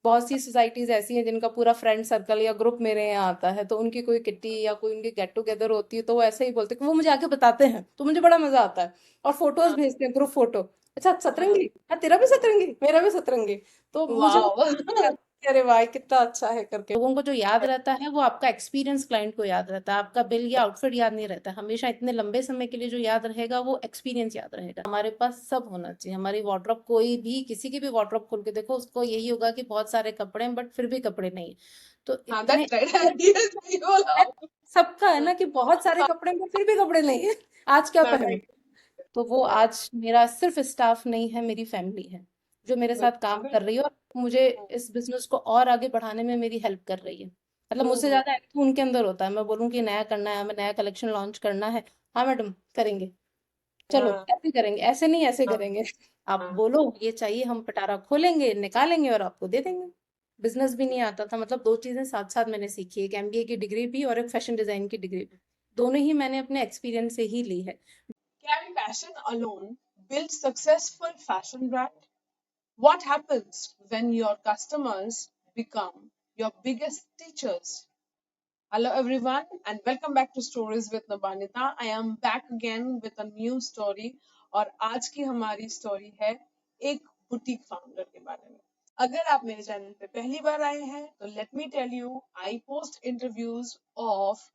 बहुत सी सोसाइटीज ऐसी हैं जिनका पूरा फ्रेंड सर्कल या ग्रुप मेरे यहाँ आता है, तो उनकी कोई किट्टी या कोई उनकी गेट टुगेदर होती है तो वो ऐसे ही बोलते हैं कि वो मुझे आके बताते हैं, तो मुझे बड़ा मजा आता है। और फोटोज हाँ, भेजते हैं, ग्रुप फोटो। अच्छा हाँ, सतरंगी, हाँ तेरा भी सतरंगी, मेरा भी सतरंगी। तो मुझे वाह। बड़ा खुशी आती है कि अरे वाह कितना अच्छा है करके। लोगों को जो याद रहता है वो आपका एक्सपीरियंस क्लाइंट को याद रहता है, आपका बिल या आउटफिट याद नहीं रहता। हमेशा इतने लंबे समय के लिए जो याद रहेगा वो एक्सपीरियंस याद रहेगा। हमारे पास सब होना चाहिए, हमारी वार्डरोब, कोई भी किसी की भी वार्डरोब खोल के देखो उसको यही होगा कि बहुत सारे कपड़े हैं बट फिर भी कपड़े नहीं है। तो हाँ, इतने दैट्स राइट। ये सही बोला आपने। सबका है हाँ, ना कि बहुत सारे हाँ, कपड़े हैं फिर भी कपड़े नहीं है। आज क्या पहनूं? करेक्ट। तो वो हाँ, आज मेरा सिर्फ स्टाफ नहीं है, मेरी फैमिली है जो मेरे साथ काम कर रही है और मुझे इस बिजनेस को और आगे बढ़ाने में मेरी हेल्प कर रही है। मतलब मुझसे हम्म, ज्यादा एक्टिव उनके अंदर होता है। मैं बोलूँ कि नया करना है, हमें नया कलेक्शन लॉन्च करना है, हाँ मैडम करेंगे, चलो हाँ, ऐसे करेंगे, ऐसे नहीं ऐसे हाँ, करेंगे। आप हाँ, बोलो ये चाहिए, हम पिटारा खोलेंगे निकालेंगे और आपको दे देंगे। बिजनेस भी नहीं आता था, मतलब दो चीजें साथ साथ मैंने सीखी, एक एमबीए की डिग्री भी और एक फैशन डिजाइन की डिग्री भी। दोनों ही मैंने अपने एक्सपीरियंस से ही ली है। Can passion alone build successful fashion brand? What happens when your customers become your biggest teachers? Hello everyone and welcome back to Stories with Nabanita. I am back again with a new story और आज की हमारी story है एक boutique founder के बारे में। अगर आप मेरे चैनल पे पहली बार आए हैं तो let me tell you I post interviews of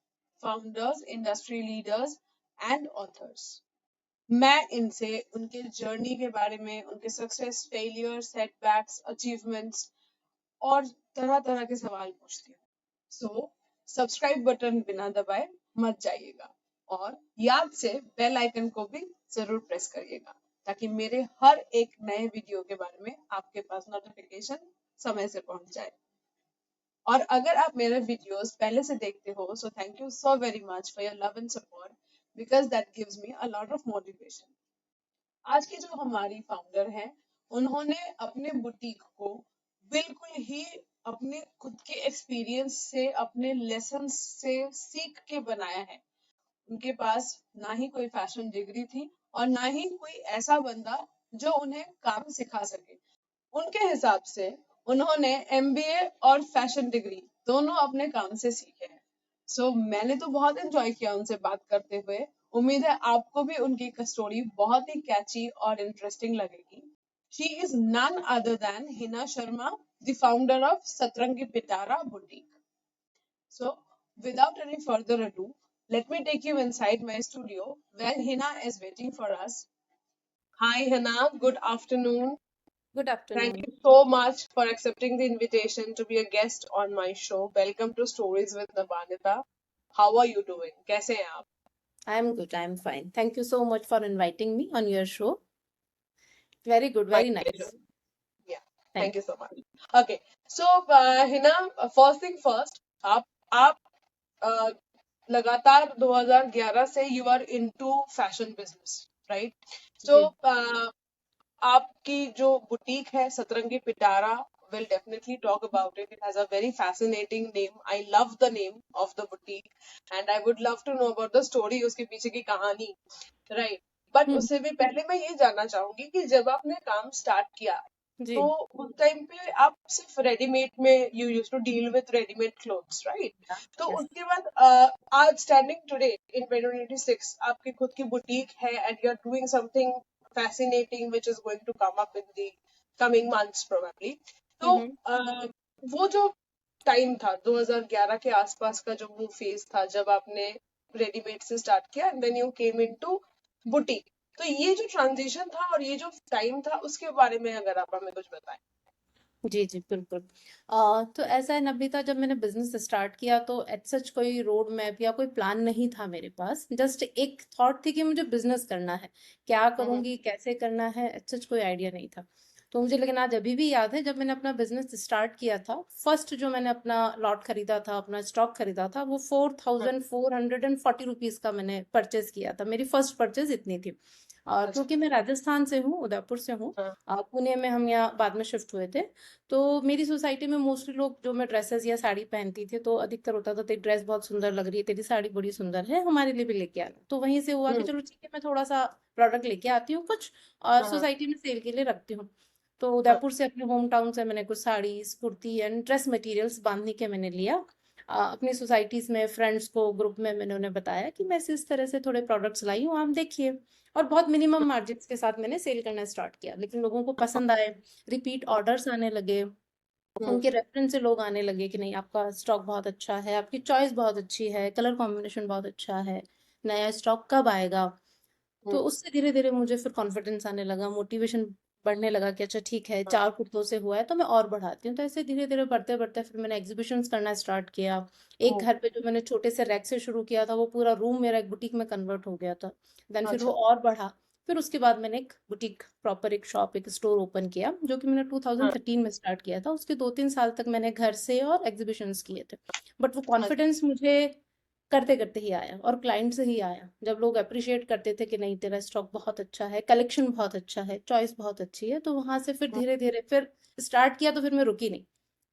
founders, industry leaders and authors. मैं इनसे उनके जर्नी के बारे में, उनके सक्सेस, फेलियर, सेटबैक्स, अचीवमेंट्स और तरह तरह के सवाल पूछती हूँ। सो सब्सक्राइब बटन बिना दबाए मत जाइएगा और याद से बेल आइकन को भी जरूर प्रेस करिएगा ताकि मेरे हर एक नए वीडियो के बारे में आपके पास नोटिफिकेशन समय से पहुंच जाए। और अगर आप मेरे वीडियोस पहले से देखते हो सो thank you so very much for your love and support because that gives me a lot of motivation. आज की जो हमारी फाउंडर हैं, उन्होंने अपने बुटीक को बिल्कुल ही अपने खुद के एक्सपीरियंस से, अपने लेसन से सीख के बनाया है। उनके पास ना ही कोई फैशन डिग्री थी और ना ही कोई ऐसा बंदा जो उन्हें काम सिखा सके। उनके हिसाब से उन्होंने एमबीए और फैशन डिग्री दोनों अपने काम से सीखे हैं। मैंने तो बहुत एंजॉय किया उनसे बात करते हुए। उम्मीद है आपको भी उनकी स्टोरी बहुत ही कैची और इंटरेस्टिंग लगेगी। She is none other than Hina Sharma, the founder of Satrangi Pitara boutique. So, without any further ado, let me take you inside my studio where Hina is waiting for us. Hi, Hina. Good afternoon. Good Thank afternoon. you so much for accepting the invitation to be a guest on my show. Welcome to Stories with Nabanita. How are you doing? कैसे हैं आप? I am good, I am fine, thank you so much for inviting me on your show. Very good, My very pleasure. Nice. Yeah. Thank Thank you so much. Okay. So, Hina, first thing first, आप uh, लगातार 2011 से you are into fashion business, right? So, जी। आपकी जो boutique है सतरंगी पिटारा, will definitely talk about it. It has a very fascinating name. I love the name of the boutique and I would love to know about the story, उसके पीछे की कहानी, right? But हम्म। उससे भी पहले मैं ये जानना चाहूंगी कि जब आपने काम स्टार्ट किया जी। तो उस टाइम पे आप सिर्फ रेडीमेड में you use to deal with readymade clothes, right? तो यस। उसके बाद आज स्टैंडिंग टुडे इन 2026 आपकी खुद की बुटीक है and you are doing something fascinating which is going to come up in the coming months probably. तो हम्म। वो जो टाइम था 2011 के आसपास का, जो वो फेज था जब आपने रेडीमेड से स्टार्ट किया and then you came into boutique, तो ये जो ट्रांजिशन था और ये जो टाइम था उसके बारे में अगर आप हमें कुछ बताएं। जी जी बिल्कुल। तो ऐसा है नबिता, जब मैंने बिजनेस स्टार्ट किया तो एट सच कोई रोड मैप या कोई प्लान नहीं था मेरे पास। जस्ट एक थॉट थी कि मुझे बिजनेस करना है, क्या हम्म, करूंगी कैसे करना है, एट सच कोई आइडिया नहीं था। तो मुझे लेकिन आज अभी भी याद है जब मैंने अपना बिजनेस स्टार्ट किया था, फर्स्ट जो मैंने अपना लॉट खरीदा था, अपना स्टॉक खरीदा था, वो 4440 रुपीज का मैंने परचेज किया था। मेरी फर्स्ट परचेज इतनी थी। अच्छा। क्योंकि मैं राजस्थान से हूँ, उदयपुर से हूँ। हाँ, पुणे में हम यहाँ बाद में शिफ्ट हुए थे। तो मेरी सोसाइटी में मोस्टली लोग, जो मैं ड्रेसेस या साड़ी पहनती थी तो अधिकतर होता था तेरी ड्रेस बहुत सुंदर लग रही है, तेरी साड़ी बड़ी सुंदर है, हमारे लिए भी लेके आना। तो वहीं से हुआ कि हम्म, चलो ठीक है, मैं थोड़ा सा प्रोडक्ट लेके आती हूँ कुछ और हाँ, सोसाइटी में सेल के लिए रखती हूँ। तो हाँ उदयपुर से अपने होम टाउन से मैंने कुछ saris kurti and dress materials बांधने के मैंने लिया। अपनी सोसाइटीज में फ्रेंड्स को ग्रुप में मैंने उन्हें बताया कि मैं इस तरह से थोड़े प्रोडक्ट्स लाई हूँ, आप देखिए। और बहुत मिनिमम मार्जिन्स के साथ मैंने सेल करना स्टार्ट किया, लेकिन लोगों को पसंद आए, रिपीट ऑर्डर्स आने लगे, हम्म, उनके रेफरेंस से लोग आने लगे कि नहीं आपका स्टॉक बहुत अच्छा है, आपकी चॉइस बहुत अच्छी है, कलर कॉम्बिनेशन बहुत अच्छा है, नया स्टॉक कब आएगा। तो हम्म, उससे धीरे धीरे मुझे फिर कॉन्फिडेंस आने लगा, मोटिवेशन बढ़ने लगा कि अच्छा ठीक है, हाँ, 4 कुर्तों से हुआ है तो मैं और बढ़ाती हूँ। तो ऐसे धीरे धीरे बढ़ते बढ़ते फिर मैंने एग्जीबिशंस करना स्टार्ट किया। एक हम्म, घर पे जो मैंने छोटे से रैक से शुरू किया था, वो पूरा रूम मेरा एक बुटीक में कन्वर्ट हो गया था। देन फिर वो अच्छा, और बढ़ा। फिर उसके बाद मैंने एक बुटीक प्रॉपर एक शॉप एक स्टोर ओपन किया, जो कि मैंने हाँ, 2013 में स्टार्ट किया था। उसके 2-3 साल तक मैंने घर से और एग्जीबिशंस किए थे। बट वो अच्छा, कॉन्फिडेंस मुझे करते करते ही आया और क्लाइंट से ही आया, जब लोग अप्रिशिएट करते थे कि नहीं तेरा स्टॉक बहुत अच्छा है, कलेक्शन बहुत अच्छा है, चॉइस बहुत अच्छी है, तो वहां से फिर हम्म, धीरे धीरे फिर स्टार्ट किया। तो फिर मैं रुकी नहीं,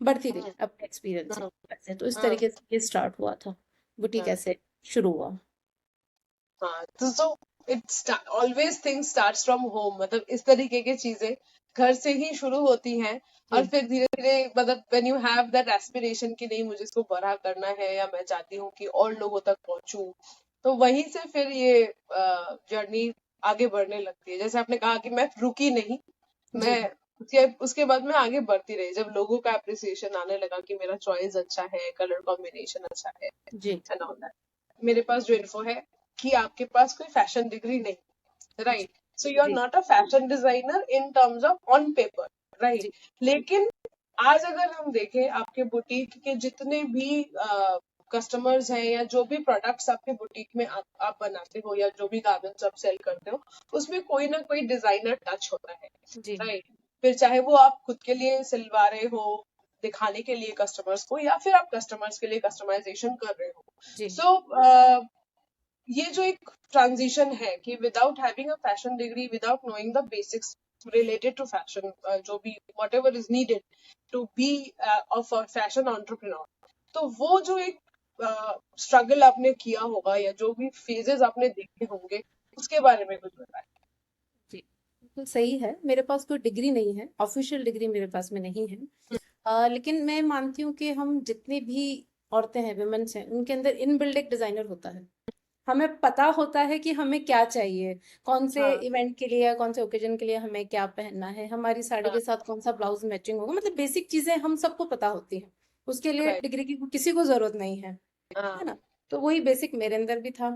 बढ़ती रही हम्म, अपने एक्सपीरियंस से। हम्म, वैसे तो इस हम्म, तरीके से ये स्टार्ट हुआ था, बुटीक हम्म, ऐसे शुरू हुआ। हाँ, तो it's always things starts from home, मतलब इस तरीके की चीजें घर से ही शुरू होती हैं। और जी फिर धीरे धीरे, मतलब when you have that aspiration कि नहीं मुझे इसको बड़ा करना है, या मैं चाहती हूँ कि और लोगों तक पहुंचूं, तो वहीं से फिर ये जर्नी आगे बढ़ने लगती है। जैसे आपने कहा कि मैं रुकी नहीं, जी मैं उसके बाद मैं आगे बढ़ती रही, जब लोगों का अप्रिसिएशन आने लगा कि मेरा चॉइस अच्छा है, कलर कॉम्बिनेशन अच्छा है, जी एंड ऑल दैट। मेरे पास जो इन्फो है कि आपके पास कोई फैशन डिग्री नहीं, जी राइट? सो यू आर जी not a fashion designer in terms of on paper, right? जी लेकिन आज अगर हम देखें आपके बुटीक के जितने भी कस्टमर्स हैं, या जो भी प्रोडक्ट्स आपके बुटीक में आप बनाते हो, या जो भी गारमेंट्स आप सेल करते हो, उसमें कोई ना कोई डिजाइनर टच होता है, जी राइट? फिर चाहे वो आप खुद के लिए सिलवा रहे हो दिखाने के लिए कस्टमर्स को, या फिर आप कस्टमर्स के लिए कस्टमाइजेशन कर रहे हो। जी सो ये जो एक ट्रांजिशन है कि without having a fashion degree, without knowing the basics related to fashion, जो भी what ever is needed to be of fashion entrepreneur, तो वो जो एक स्ट्रगल आपने किया होगा, या जो भी फेजेस आपने देखे होंगे, उसके बारे में कुछ बताएं। जी बिल्कुल सही है, मेरे पास कोई डिग्री नहीं है, ऑफिशियल डिग्री मेरे पास में नहीं है। लेकिन मैं मानती हूँ कि हम जितनी भी औरतें हैं, वुमेन्स हैं, उनके अंदर इनबिल्ड एक डिजाइनर होता है। हमें पता होता है कि हमें क्या चाहिए, कौन से हाँ, इवेंट के लिए या कौन से ओकेजन के लिए हमें क्या पहनना है, हमारी साड़ी हाँ, के साथ कौन सा ब्लाउज मैचिंग होगा, मतलब बेसिक चीजें हम सबको पता होती हैं। उसके लिए राइट, डिग्री की किसी को जरूरत नहीं है हाँ, ना। तो वही बेसिक मेरे अंदर भी था।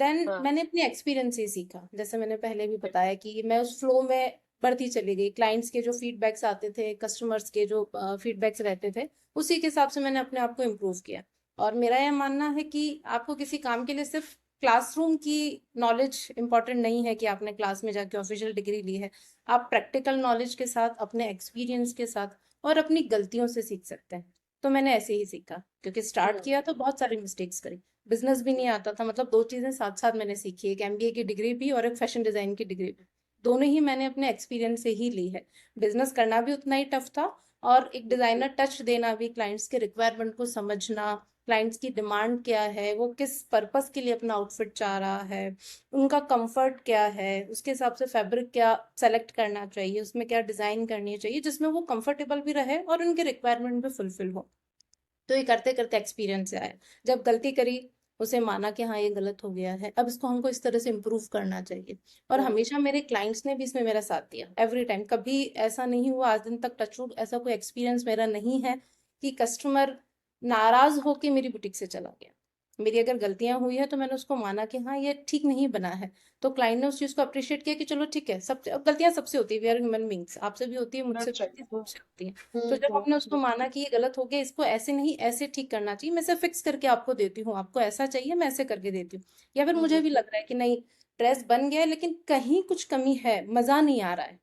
देन हाँ, मैंने अपने एक्सपीरियंस से ही सीखा, जैसे मैंने पहले भी बताया कि मैं उस फ्लो में बढ़ती चली गई, क्लाइंट्स के जो फीडबैक्स आते थे, कस्टमर्स के जो फीडबैक्स रहते थे, उसी के हिसाब से मैंने अपने आप को इम्प्रूव किया। और मेरा यह मानना है कि आपको किसी काम के लिए सिर्फ क्लासरूम की नॉलेज इंपॉर्टेंट नहीं है कि आपने क्लास में जाके ऑफिशियल डिग्री ली है। आप प्रैक्टिकल नॉलेज के साथ, अपने एक्सपीरियंस के साथ और अपनी गलतियों से सीख सकते हैं। तो मैंने ऐसे ही सीखा, क्योंकि स्टार्ट हम्म, किया तो बहुत सारी मिस्टेक्स करी, बिजनेस भी नहीं आता था, मतलब दो चीजें साथ साथ मैंने सीखी, एक एमबीए की डिग्री भी और एक फैशन डिजाइन की डिग्री भी। दोनों ही मैंने अपने एक्सपीरियंस से ही ली है। बिजनेस करना भी उतना ही टफ था, और एक डिजाइनर टच देना भी, क्लाइंट्स के रिक्वायरमेंट को समझना, क्लाइंट्स की डिमांड क्या है, वो किस पर्पस के लिए अपना आउटफिट चाह रहा है, उनका कंफर्ट क्या है, उसके हिसाब से फैब्रिक क्या सेलेक्ट करना चाहिए, उसमें क्या डिजाइन करनी चाहिए जिसमें वो कंफर्टेबल भी रहे और उनके रिक्वायरमेंट भी फुलफिल हो। तो ये करते करते एक्सपीरियंस से आया। जब गलती करी, उसे माना कि हाँ ये गलत हो गया है, अब इसको हमको इस तरह से इम्प्रूव करना चाहिए। और हम्म, हमेशा मेरे क्लाइंट्स ने भी इसमें मेरा साथ दिया, एवरी टाइम, कभी ऐसा नहीं हुआ आज दिन तक, टचवुड, ऐसा कोई एक्सपीरियंस मेरा नहीं है कि कस्टमर नाराज होके मेरी बुटीक से चला गया। मेरी अगर गलतियां हुई है तो मैंने उसको माना कि हाँ ये ठीक नहीं बना है, तो क्लाइंट ने उस चीज को अप्रिशिएट किया कि चलो ठीक है, सब अब गलतियां सबसे होती है, वी आर ह्यूमन बींग्स, आपसे भी होती है, मुझसे भी that's right, होती है, सबसे होती है। तो हम्म, जब हमने उसको माना कि ये गलत हो गया, इसको ऐसे नहीं ऐसे ठीक करना चाहिए, मैं इसे फिक्स करके आपको देती हूँ, आपको ऐसा चाहिए मैं ऐसे करके देती हूँ। या फिर मुझे हम्म, भी लग रहा है कि नहीं, ड्रेस बन गया है लेकिन कहीं कुछ कमी है, मजा नहीं आ रहा है,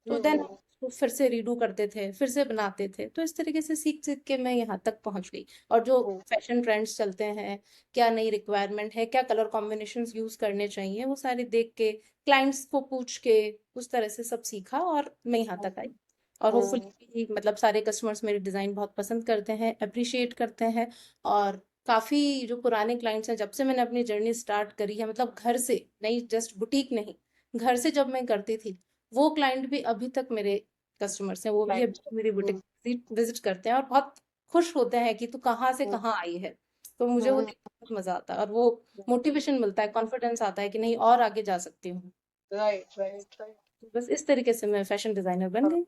तो देन हम्म, उसको फिर से रीडू करते थे, फिर से बनाते थे। तो इस तरीके से सीख सीख के मैं यहाँ तक पहुंच गई। और जो हम्म, फैशन ट्रेंड्स चलते हैं, क्या नई रिक्वायरमेंट है, क्या कलर कॉम्बिनेशंस यूज करने चाहिए, वो सारे देख के, क्लाइंट्स को पूछ के, उस तरह से सब सीखा और मैं यहाँ तक आई। और हम्म, होपफुली मतलब सारे कस्टमर्स मेरे डिज़ाइन बहुत पसंद करते हैं, अप्रिशिएट करते हैं। और काफ़ी जो पुराने क्लाइंट्स हैं, जब से मैंने अपनी जर्नी स्टार्ट करी है, मतलब घर से नहीं, जस्ट बुटीक नहीं, घर से जब मैं करती थी, वो क्लाइंट भी अभी तक मेरे कस्टमर्स हैं वो भी Right. अभी मेरी बुटीक विजिट करते हैं और बहुत खुश होते हैं कि तू कहाँ से कहाँ आई है। तो मुझे वो देख के बहुत मजा आता है और वो मोटिवेशन मिलता है, कॉन्फिडेंस आता है कि नहीं और आगे जा सकती हूँ। Right, right, right. बस इस तरीके से मैं फैशन डिजाइनर बन गई।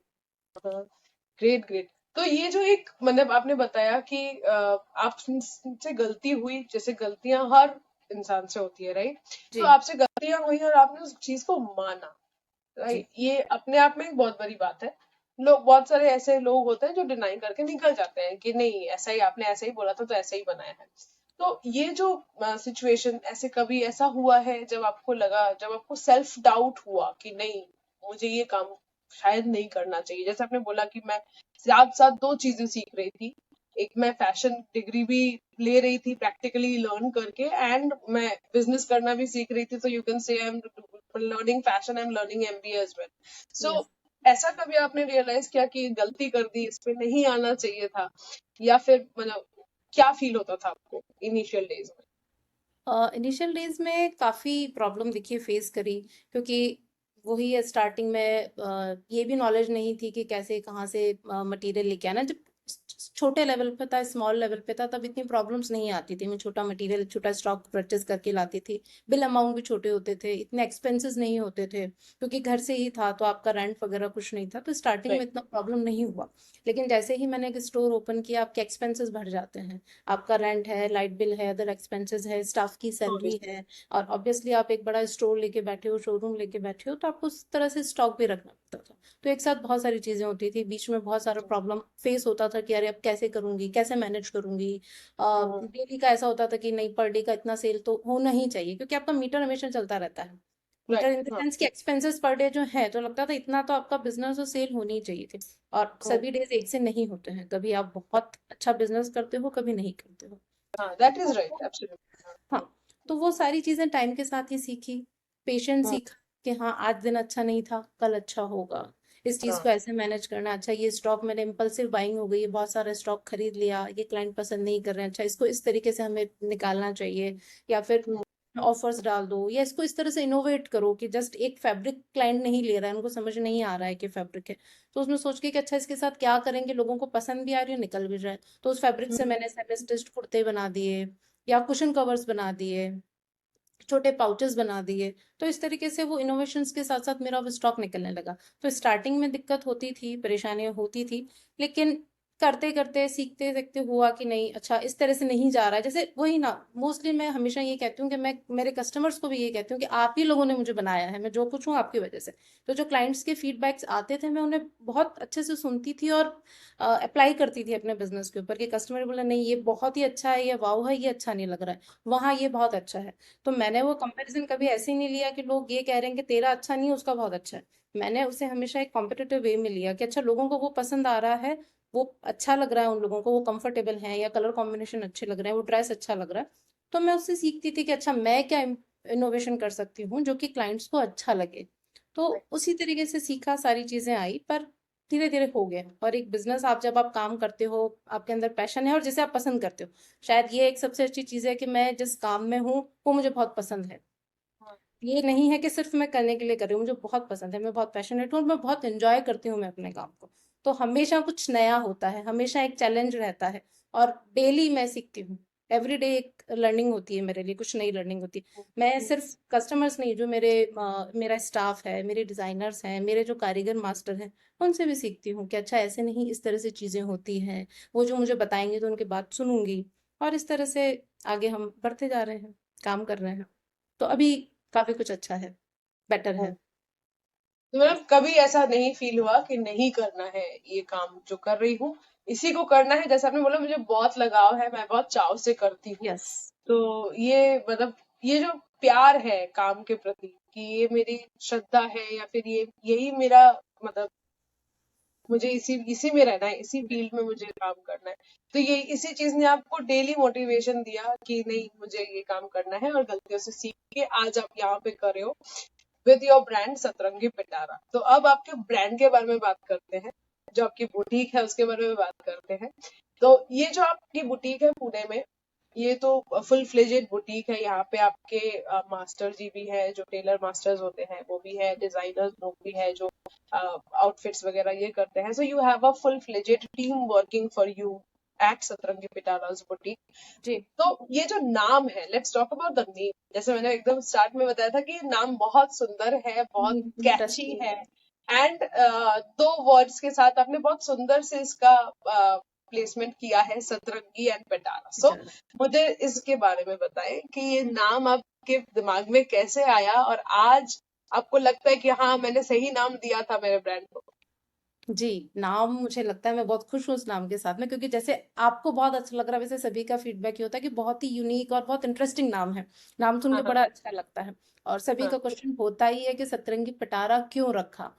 Great, great. तो ये जो एक मतलब आपने बताया कि आपसे गलती हुई, जैसे गलतियां हर इंसान से होती है, राइट? तो जी आपसे गलतियां हुई और आपने उस चीज को माना, जी राइट? ये अपने आप में एक बहुत बड़ी बात है। लोग, बहुत सारे ऐसे लोग होते हैं जो डिनाई करके निकल जाते हैं कि नहीं, ऐसा ही, आपने ऐसा ही बोला था तो ऐसा ही बनाया है। तो ये जो सिचुएशन, ऐसे कभी ऐसा हुआ है जब आपको लगा, जब आपको सेल्फ डाउट हुआ कि नहीं, मुझे ये काम शायद नहीं करना चाहिए? जैसे आपने बोला कि मैं साथ साथ दो चीजें सीख रही थी, एक मैं फैशन डिग्री भी ले रही थी प्रैक्टिकली लर्न करके, एंड मैं बिजनेस करना भी सीख रही थी, तो you can say I am learning fashion, I am learning MBA as well. So yes. ऐसा कभी आपने रियलाइज किया कि गलती कर दी, इस पे नहीं आना चाहिए था, या फिर मतलब क्या फील होता था आपको इनिशियल डेज में? इनिशियल डेज में काफ़ी प्रॉब्लम देखिए फेस करी, क्योंकि वही है स्टार्टिंग में ये भी नॉलेज नहीं थी कि कैसे कहाँ से मटेरियल लेके आना। जब छोटे लेवल पे था, स्मॉल लेवल पे था, तब इतनी प्रॉब्लम्स नहीं आती थी। मैं छोटा मटेरियल, छोटा स्टॉक परचेज करके लाती थी। बिल अमाउंट भी छोटे होते थे, इतने एक्सपेंसेस नहीं होते थे, क्योंकि घर से ही था तो आपका रेंट वगैरह कुछ नहीं था, तो स्टार्टिंग में राइट। इतना प्रॉब्लम नहीं हुआ। लेकिन जैसे ही मैंने एक स्टोर ओपन किया, आपके एक्सपेंसेस बढ़ जाते हैं। आपका रेंट है, लाइट बिल है, अदर एक्सपेंसेस है, स्टाफ की सैलरी ऑब्वियसली। है, और ऑब्वियसली आप एक बड़ा स्टोर लेके बैठे हो, शोरूम लेके बैठे हो, तो आपको उस तरह से स्टॉक भी रखना पड़ता था। तो एक साथ बहुत सारी चीजें होती थी, बीच में बहुत सारा प्रॉब्लम फेस होता था कि अरे अब कैसे करूंगी, कैसे मैनेज करूंगी। डेली का ऐसा होता था कि नहीं, पर डे का इतना सेल तो होना ही चाहिए, क्योंकि आपका मीटर हमेशा चलता रहता है। Meter right. इन द हाँ। सेंस कि एक्सपेंसेस पर डे जो है, तो लगता था इतना तो आपका बिजनेस और सेल होनी ही चाहिए थी। और सभी डेज एक से नहीं होते हैं, कभी आप बहुत अच्छा बिजनेस करते हो, कभी नहीं करते हो। हाँ, दैट इज तो राइट, एब्सोल्युटली। हाँ, तो वो सारी चीजें टाइम के साथ ही सीखी। पेशेंस हाँ। सीखा कि हाँ, आज दिन अच्छा नहीं था, कल अच्छा होगा। इस चीज हाँ। को ऐसे मैनेज करना। अच्छा, ये स्टॉक मैंने इम्पल्सिव बाइंग हो गई है, बहुत सारा स्टॉक खरीद लिया, ये क्लाइंट पसंद नहीं कर रहे हैं, अच्छा इसको इस तरीके से हमें निकालना चाहिए। या फिर हम्म। ऑफर्स डाल दो, या इसको इस तरह से इनोवेट करो कि जस्ट एक फैब्रिक क्लाइंट नहीं ले रहा है, उनको समझ नहीं आ रहा है कि फैब्रिक है, तो उसमें सोच के कि अच्छा इसके साथ क्या करेंगे, लोगों को पसंद भी आ रही है, निकल भी जाए। तो उस फैब्रिक से हम्म। मैंने सेमी स्टिच्ड कुर्ते बना दिए, या कुशन कवर्स बना दिए, छोटे पाउचेस बना दिए। तो इस तरीके से वो इनोवेशंस के साथ साथ मेरा अब स्टॉक निकलने लगा। तो स्टार्टिंग में दिक्कत होती थी, परेशानियां होती थी, लेकिन करते करते सीखते सीखते हुआ कि नहीं, अच्छा इस तरह से नहीं जा रहा है। जैसे वही ना, मोस्टली मैं हमेशा ये कहती हूँ कि मैं मेरे कस्टमर्स को भी ये कहती हूँ कि आप ही लोगों ने मुझे बनाया है, मैं जो कुछ हूँ आपकी वजह से। तो जो क्लाइंट्स के फीडबैक्स आते थे, मैं उन्हें बहुत अच्छे से सुनती थी और अप्लाई करती थी अपने बिजनेस के ऊपर, कि कस्टमर बोला नहीं ये बहुत ही अच्छा है, ये वाव है, ये अच्छा नहीं लग रहा है, वहाँ ये बहुत अच्छा है। तो मैंने वो कंपैरिजन कभी ऐसे ही नहीं लिया कि लोग ये कह रहे हैं कि तेरा अच्छा नहीं है, उसका बहुत अच्छा है। मैंने उसे हमेशा एक कॉम्पिटिटिव वे में लिया कि अच्छा, लोगों को वो पसंद आ रहा है, वो अच्छा लग रहा है, उन लोगों को वो कंफर्टेबल है, या कलर कॉम्बिनेशन अच्छे लग रहे हैं, वो ड्रेस अच्छा लग रहा है। तो मैं उससे सीखती थी कि अच्छा, मैं क्या इनोवेशन कर सकती हूँ जो कि क्लाइंट्स को अच्छा लगे। तो उसी तरीके से सीखा, सारी चीजें आई, पर धीरे धीरे हो गया। और एक बिजनेस, आप जब आप काम करते हो, आपके अंदर पैशन है और जिसे आप पसंद करते हो, शायद ये एक सबसे अच्छी चीज है कि मैं जिस काम में हूँ वो मुझे बहुत पसंद है। ये नहीं है कि सिर्फ मैं करने के लिए कर रही हूँ, मुझे बहुत पसंद है, मैं बहुत पैशनेट हूँ और मैं बहुत एंजॉय करती हूँ मैं अपने काम को। तो हमेशा कुछ नया होता है, हमेशा एक चैलेंज रहता है, और डेली मैं सीखती हूँ। एवरी डे एक लर्निंग होती है मेरे लिए, कुछ नई लर्निंग होती है। मैं सिर्फ कस्टमर्स नहीं, जो मेरा स्टाफ है, मेरे डिजाइनर्स हैं, मेरे जो कारीगर मास्टर हैं, उनसे भी सीखती हूँ कि अच्छा ऐसे नहीं, इस तरह से चीजें होती हैं। वो जो मुझे बताएंगे तो उनकी बात सुनूंगी, और इस तरह से आगे हम बढ़ते जा रहे हैं, काम कर रहे हैं। तो अभी काफी कुछ अच्छा है, बेटर हाँ। है। तो मतलब कभी ऐसा नहीं फील हुआ कि नहीं करना है ये काम जो कर रही हूँ, इसी को करना है? जैसे आपने बोला मुझे बहुत लगाव है, मैं बहुत चाव से करती हूँ, यस। तो ये मतलब ये जो प्यार है काम के प्रति, कि ये मेरी श्रद्धा है, या फिर ये यही मेरा मतलब मुझे इसी इसी में रहना है, इसी फील्ड में मुझे काम करना है, तो ये इसी चीज ने आपको डेली मोटिवेशन दिया कि नहीं, मुझे ये काम करना है, और गलतियों से सीख के आज आप यहाँ पे कर रहे हो विद योर ब्रांड सतरंगी पिटारा। तो अब आपके ब्रांड के बारे में बात करते हैं, जो आपकी बुटीक है उसके बारे में बात करते हैं। तो ये जो आपकी बुटीक है पुणे में, ये तो फुल फ्लेजेड बुटीक है। यहाँ पे आपके मास्टर जी भी है, जो टेलर मास्टर्स होते हैं वो भी है, डिजाइनर्स लोग भी है जो आउटफिट्स वगैरह ये करते हैं। So you have a full fledged team working for you at Satrangi Pitaraj boutique. जी। तो ये जो नाम है, let's talk about the name. जैसे मैंने एकदम स्टार्ट में बताया था कि ये नाम बहुत सुंदर है, बहुत कैची इंटरेस्टिंग। है। एंड दो वर्ड्स के साथ आपने बहुत सुंदर से इसका प्लेसमेंट किया है, सतरंगी एंड पिटारा। सो मुझे इसके बारे में बताएं कि ये नाम आपके दिमाग में कैसे आया, और आज आपको लगता है कि हाँ मैंने सही नाम दिया था मेरे ब्रांड को। जी, नाम मुझे लगता है मैं बहुत खुश हूँ उस नाम के साथ में, क्योंकि जैसे आपको बहुत अच्छा लग रहा है वैसे सभी का फीडबैक ये होता है कि बहुत ही यूनिक और बहुत इंटरेस्टिंग नाम है। नाम सुन हाँ के हाँ बड़ा अच्छा लगता है। और सभी हाँ का क्वेश्चन होता ही है कि सतरंगी पिटारा क्यों रखा।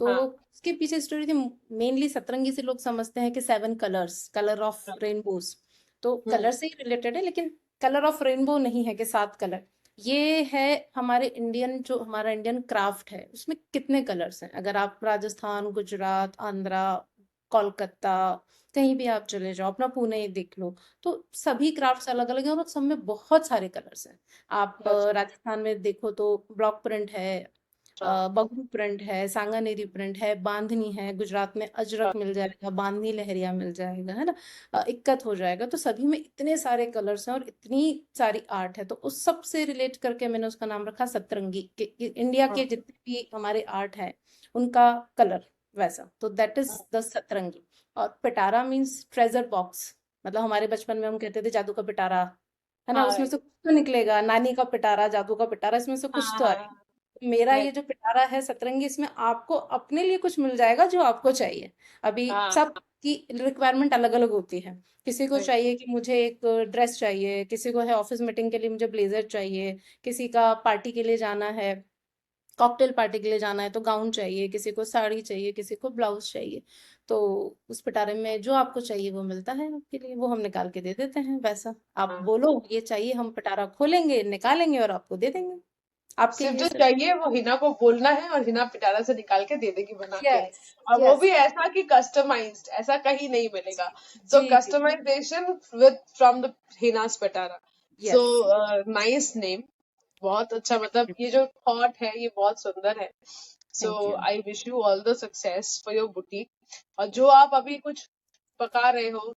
तो हाँ उसके पीछे स्टोरी थी। मेनली सतरंगी से लोग समझते हैं कि 7 कलर्स, कलर ऑफ हाँ। रेनबोज, तो हम्म। कलर से ही रिलेटेड है, लेकिन कलर ऑफ रेनबो नहीं है कि 7 कलर। ये है हमारे इंडियन, जो हमारा इंडियन क्राफ्ट है उसमें कितने कलर्स हैं। अगर आप राजस्थान, गुजरात, आंध्रा, कोलकाता, कहीं भी आप चले जाओ, अपना पुणे ही देख लो, तो सभी क्राफ्ट्स अलग अलग हैं और सब में बहुत सारे कलर्स हैं। आप That's राजस्थान में देखो तो ब्लॉक प्रिंट है, हाँ बगरू प्रिंट है, सांगानेरी प्रिंट है, बांधनी है, गुजरात में अजरक हाँ मिल जाएगा, बांधनी लहरिया मिल जाएगा, है ना, इक्कत हो जाएगा। तो सभी में इतने सारे कलर्स हैं और इतनी सारी आर्ट है, तो उस सब से रिलेट करके मैंने उसका नाम रखा सतरंगी, कि इंडिया के हाँ जितने भी हमारे आर्ट है उनका कलर वैसा, तो दैट इज हाँ द सतरंगी। और पिटारा मीन्स ट्रेजर बॉक्स, मतलब हमारे बचपन में हम कहते थे जादू का पिटारा, है ना, हाँ उसमें right। से कुछ तो निकलेगा, नानी का पिटारा, जादू का पिटारा, इसमें से कुछ हाँ तो हाँ आएगा। मेरा ये right। जो पिटारा है सतरंगी, इसमें आपको अपने लिए कुछ मिल जाएगा जो आपको चाहिए। अभी हाँ सबकी रिक्वायरमेंट अलग अलग होती है। किसी को right। चाहिए कि मुझे एक ड्रेस चाहिए, किसी को है ऑफिस मीटिंग के लिए मुझे ब्लेजर चाहिए, किसी का पार्टी के लिए जाना है, कॉकटेल पार्टी के लिए जाना है तो गाउन चाहिए, किसी को साड़ी चाहिए, किसी को ब्लाउज चाहिए। तो उस पिटारे में जो आपको चाहिए वो मिलता है आपके लिए, वो हम निकाल के दे देते हैं। वैसा आप हाँ बोलो ये चाहिए, हम पिटारा खोलेंगे, निकालेंगे और आपको दे देंगे आपके सिर्फ लिए जो सिर्फ। चाहिए वो हिना को बोलना है, और हिना पिटारा से निकाल के दे देगी बना के। यस। और वो यस। भी ऐसा कि कस्टमाइज्ड, ऐसा कहीं नहीं मिलेगा। सो जी जी। Customization with from the हिनास Pitara. So yes. Nice name, बहुत अच्छा। मतलब ये जो थॉट है ये बहुत सुंदर है। सो thank you. I wish you all the success for your boutique. और जो आप अभी कुछ पका रहे हो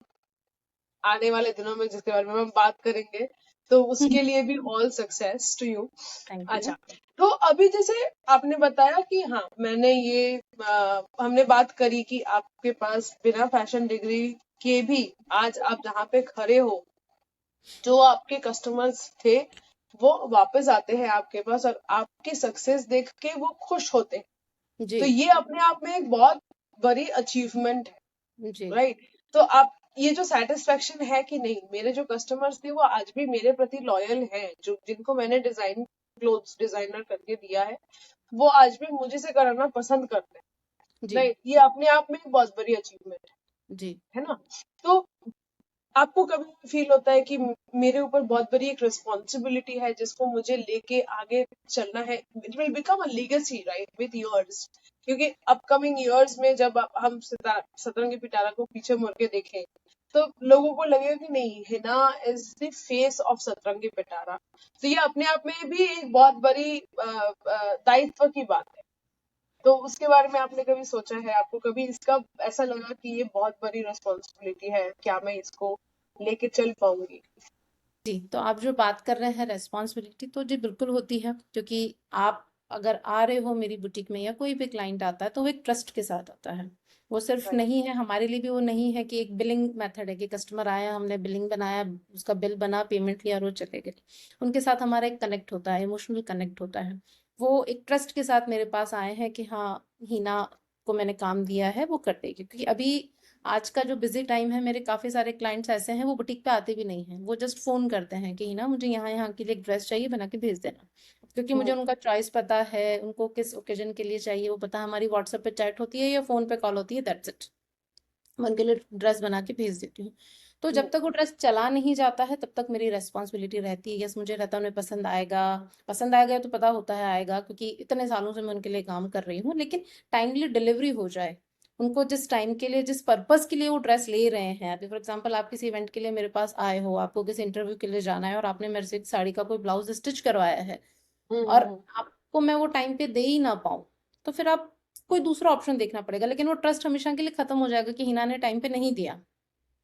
आने वाले दिनों में, जिसके बारे में हम बात करेंगे, तो उसके लिए भी all success to you. Thank you. अच्छा, तो अभी जैसे आपने बताया कि हाँ मैंने ये हमने बात करी कि आपके पास बिना फैशन डिग्री के भी आज आप जहाँ पे खड़े हो, जो आपके कस्टमर्स थे वो वापस आते हैं आपके पास, और आपकी सक्सेस देख के वो खुश होते हैं। जी। तो ये अपने आप में एक बहुत बड़ी अचीवमेंट है, जी। राइट। तो आप ये जो सेटिस्फेक्शन है कि नहीं, मेरे जो कस्टमर्स थे वो आज भी मेरे प्रति लॉयल हैं, जो जिनको मैंने डिजाइन क्लोथ्स डिजाइनर करके दिया है वो आज भी मुझे से कराना पसंद करते हैं, जी। राइट। ये अपने आप में एक बहुत बड़ी अचीवमेंट जी। है ना। तो आपको कभी फील होता है कि मेरे ऊपर बहुत बड़ी एक रिस्पॉन्सिबिलिटी है जिसको मुझे लेके आगे चलना है, it will become a legacy right with years, क्योंकि अपकमिंग इयर्स में जब हम सतरंगी पिटारा को पीछे मुड़ के देखें तो लोगों को लगेगा कि नहीं, Hina is the face of Satrangi पिटारा। तो ये अपने आप में भी एक बहुत बड़ी दायित्व की बात है। तो उसके बारे में आपने कभी सोचा है, आपको कभी इसका ऐसा लगा कि ये बहुत बड़ी रिस्पॉन्सिबिलिटी है, क्या मैं इसको लेके चल पाऊंगी? जी, तो आप जो बात कर रहे हैं रेस्पॉन्सिबिलिटी, तो जी बिल्कुल होती है, क्योंकि आप अगर आ रहे हो मेरी बुटीक में या कोई भी क्लाइंट आता है तो वो एक ट्रस्ट के साथ आता है। वो सिर्फ राइट। नहीं है हमारे लिए भी, वो नहीं है कि एक बिलिंग मेथड है कि कस्टमर आया, हमने बिलिंग बनाया, उसका बिल बना, पेमेंट लिया और वो चले गए। उनके साथ हमारा एक कनेक्ट होता है, इमोशनल कनेक्ट होता है। वो एक ट्रस्ट के साथ मेरे पास आए हैं कि हाँ, हिना को मैंने काम दिया है, वो कर देगी। क्योंकि अभी आज का जो बिजी टाइम है, मेरे काफी सारे क्लाइंट्स ऐसे हैं वो बुटीक पे आते भी नहीं हैं, वो जस्ट फोन करते हैं कि ना मुझे यहाँ यहाँ के लिए एक ड्रेस चाहिए, बना के भेज देना। क्योंकि मुझे हम्म। उनका चॉइस पता है, उनको किस ओकेजन के लिए चाहिए वो पता है, हमारी व्हाट्सएप पे चैट होती है या फोन पे कॉल होती है, दैट्स इट। मैं उनके लिए ड्रेस बना के भेज देती हूँ। तो हम्म। जब तक वो ड्रेस चला नहीं जाता है तब तक मेरी रेस्पॉन्सिबिलिटी रहती है। यस, मुझे रहता है उन्हें पसंद आएगा, पसंद आएगा तो पता होता है आएगा, क्योंकि इतने सालों से मैं उनके लिए काम कर रही हूँ, लेकिन टाइमली डिलीवरी हो जाए उनको जिस टाइम के लिए, जिस पर्पस के लिए वो ड्रेस ले रहे हैं, अभी फॉर एग्जांपल आप किसी इवेंट के लिए मेरे पास आए हो, आपको किसी इंटरव्यू के लिए जाना है और आपने मेरे से एक साड़ी का कोई ब्लाउज स्टिच करवाया है और हम्म। आपको मैं वो टाइम पे दे ही ना पाऊँ, तो फिर आप कोई दूसरा ऑप्शन देखना पड़ेगा, लेकिन वो ट्रस्ट हमेशा के लिए खत्म हो जाएगा कि हिना ने टाइम पे नहीं दिया।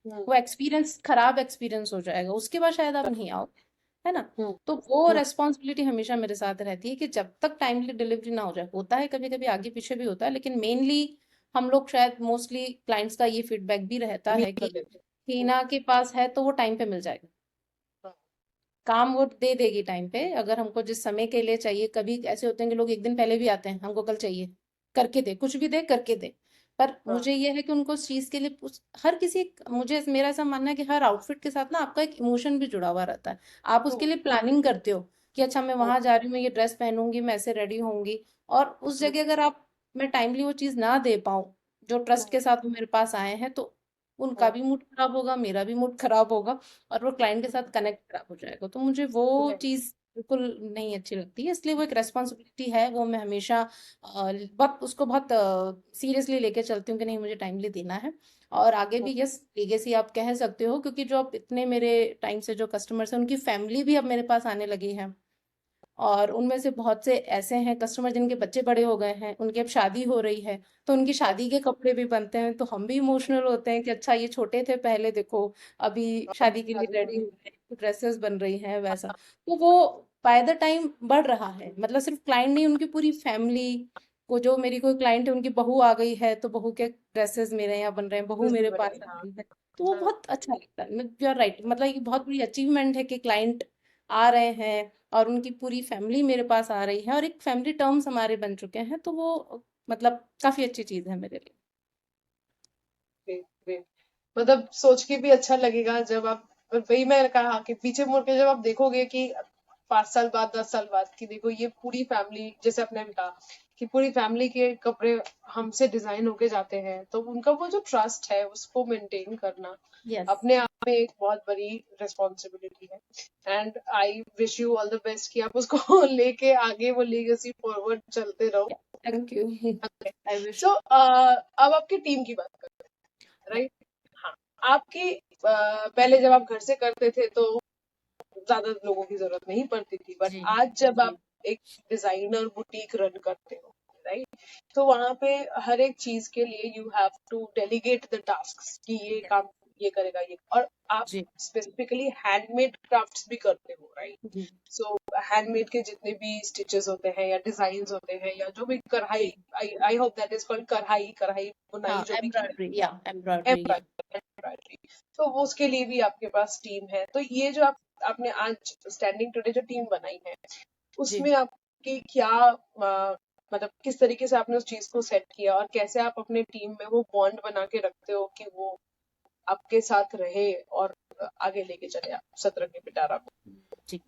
हम्म। वो एक्सपीरियंस खराब एक्सपीरियंस हो जाएगा, उसके बाद शायद आप नहीं आओगे, है ना। हम्म। तो वो हम्म। रेस्पॉन्सिबिलिटी हमेशा मेरे साथ रहती है कि जब तक टाइमली डिलीवरी ना हो जाए, होता है कभी कभी आगे पीछे भी होता है, लेकिन मेनली हम लोग शायद मोस्टली क्लाइंट्स का ये फीडबैक भी रहता मीट है कर कि लेते हैं। हिना के पास है तो वो टाइम पे मिल जाएगा, हाँ। काम वो दे देगी टाइम पे। अगर हमको जिस समय के लिए चाहिए, कभी ऐसे होते हैं कि लोग एक दिन पहले भी आते हैं, हमको कल चाहिए, करके दे, कुछ भी दे करके दे। पर हाँ। मुझे ये है कि उनको उस चीज के लिए हर किसी, मुझे मेरा ऐसा मानना है कि हर आउटफिट के साथ ना आपका एक इमोशन भी जुड़ा हुआ रहता है। आप ट्रू। उसके लिए प्लानिंग करते हो कि अच्छा मैं वहां जा रही हूँ, मैं ये ड्रेस पहनूंगी, मैं ऐसे रेडी होंगी, और उस जगह अगर आप, मैं टाइमली वो चीज ना दे पाऊँ जो ट्रस्ट के साथ वो मेरे पास आए हैं, तो उनका भी मूड खराब होगा, मेरा भी मूड खराब होगा, और वो क्लाइंट के साथ कनेक्ट खराब हो जाएगा। तो मुझे वो चीज़ बिल्कुल नहीं अच्छी लगती है, इसलिए वो एक रेस्पॉन्सिबिलिटी है, वो मैं हमेशा बहुत उसको बहुत सीरियसली लेके चलती हूँ कि नहीं मुझे टाइमली देना है। और आगे भी यस लेगेसी आप कह सकते हो, क्योंकि जो अब इतने मेरे टाइम से जो कस्टमर्स हैं उनकी फैमिली भी अब मेरे पास आने लगी है, और उनमें से बहुत से ऐसे हैं कस्टमर जिनके बच्चे बड़े हो गए हैं, उनकी अब शादी हो रही है, तो उनकी शादी के कपड़े भी बनते हैं, तो हम भी इमोशनल होते हैं कि अच्छा ये छोटे थे पहले, देखो अभी शादी के लिए रेडी हो गए, ड्रेसेस बन रही हैं वैसा। तो वो बाय द टाइम बढ़ रहा है, मतलब सिर्फ क्लाइंट नहीं, उनकी पूरी फैमिली को, जो मेरी कोई क्लाइंट है उनकी बहू आ गई है तो बहू के ड्रेसेस मेरे यहाँ बन रहे हैं, बहू मेरे पास आ हाँ। गई है, तो वो बहुत अच्छा लगता है। यू आर राइट, मतलब ये बहुत बड़ी अचीवमेंट है कि क्लाइंट आ रहे हैं और उनकी पूरी फैमिली मेरे पास आ रही है और एक फैमिली टर्म्स हमारे बन चुके हैं, तो वो मतलब काफी अच्छी चीज है मेरे लिए। Great, great. मतलब सोच के भी अच्छा लगेगा जब आप, वही मैंने कहा कि पीछे मुड़ के जब आप देखोगे कि 5 साल बाद, 10 साल बाद, कि देखो ये पूरी फैमिली, जैसे आपने भी कहा कि पूरी फैमिली के कपड़े हमसे डिजाइन होके जाते हैं, तो उनका वो जो ट्रस्ट है उसको मेंटेन करना यस, अपने आप में एक बहुत बड़ी रिस्पॉन्सिबिलिटी है। And I wish you all the best कि आप उसको लेके आगे वो लीगेसी फॉरवर्ड चलते रहो। Thank you. I wish. So अब आपकी टीम की बात करते हैं, राइट? हाँ। आपकी पहले जब आप घर से करते थे तो ज्यादा लोगों की जरूरत नहीं पड़ती थी, बट जी आज जब जी आप एक डिजाइनर बुटीक रन करते हो, राइट, तो वहां पे हर एक चीज के लिए you have to delegate the task कि ये काम ये करेगा, ये, और आप जी स्पेसिफिकली हैंडमेड क्राफ्ट्स भी करते हो, राइट? जी सो हैंडमेड के जितने भी स्टिचेस होते हैं या डिजाइन होते हैं या जो भी कढ़ाई, जी। I hope that is called कढ़ाई, कढ़ाई बुनाई हाँ, जो भी की एम्ब्रॉयडरी जाती या एम्ब्रॉयडरी है, या एम्ब्रॉयडरी, तो वो उसके लिए भी आपके पास टीम है। तो ये जो आपने आज स्टैंडिंग टुडे जो टीम बनाई है, जी। उसमें आपकी क्या मतलब किस तरीके से आपने उस चीज को सेट किया और कैसे आप अपने टीम में वो बॉन्ड बना के रखते हो कि वो आपके साथ रहे और आगे लेके चले आप सतरंगी पिटारा को? जी।